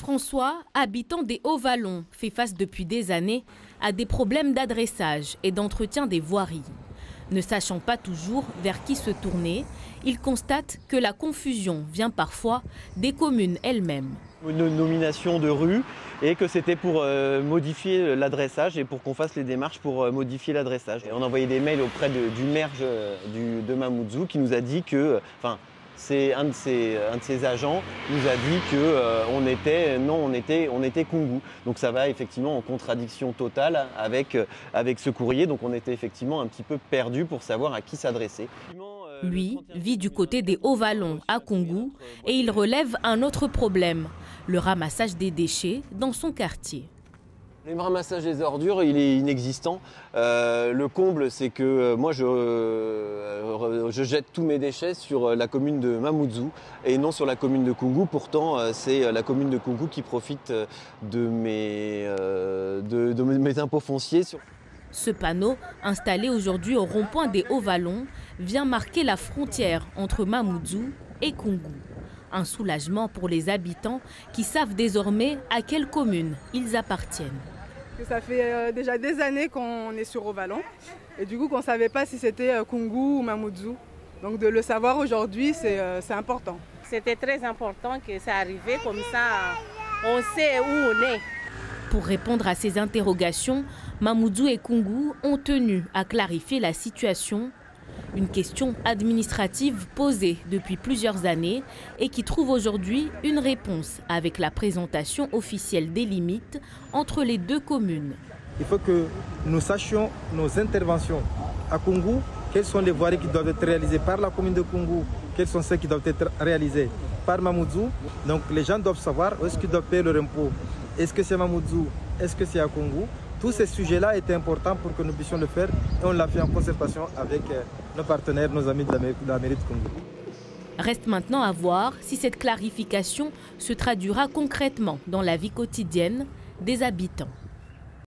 François, habitant des Hauts-Vallons, fait face depuis des années à des problèmes d'adressage et d'entretien des voiries. Ne sachant pas toujours vers qui se tourner, il constate que la confusion vient parfois des communes elles-mêmes. Une nomination de rue et que c'était pour modifier l'adressage et pour qu'on fasse les démarches pour modifier l'adressage. On a envoyé des mails auprès du maire de Mamoudzou qui nous a dit que, c'est un de ses agents nous a dit que on était Koungou. Donc ça va effectivement en contradiction totale avec ce courrier. Donc on était effectivement un petit peu perdu pour savoir à qui s'adresser. Lui vit du côté des Hauts-Vallons à Koungou et il relève un autre problème, le ramassage des déchets dans son quartier. Le ramassage des ordures, il est inexistant. Le comble, c'est que moi, je jette tous mes déchets sur la commune de Mamoudzou et non sur la commune de Koungou. Pourtant, c'est la commune de Koungou qui profite de mes impôts fonciers. Ce panneau, installé aujourd'hui au rond-point des Hauts-Vallons, vient marquer la frontière entre Mamoudzou et Koungou. Un soulagement pour les habitants qui savent désormais à quelle commune ils appartiennent. Ça fait déjà des années qu'on est sur Hauts-Vallons et du coup qu'on ne savait pas si c'était Koungou ou Mamoudzou. Donc de le savoir aujourd'hui, c'est important. C'était très important que ça arrivait, comme ça on sait où on est. Pour répondre à ces interrogations, Mamoudzou et Koungou ont tenu à clarifier la situation. Une question administrative posée depuis plusieurs années et qui trouve aujourd'hui une réponse avec la présentation officielle des limites entre les deux communes. Il faut que nous sachions nos interventions. À Koungou, quelles sont les voiries qui doivent être réalisées par la commune de Koungou, quelles sont celles qui doivent être réalisées par Mamoudzou. Donc les gens doivent savoir où est-ce qu'ils doivent payer leur impôt. Est-ce que c'est Mamoudzou? Est-ce que c'est à Koungou? Tous ces sujets-là étaient importants pour que nous puissions le faire et on l'a fait en concertation avec nos partenaires, nos amis de la mairie de Koungou. Reste maintenant à voir si cette clarification se traduira concrètement dans la vie quotidienne des habitants.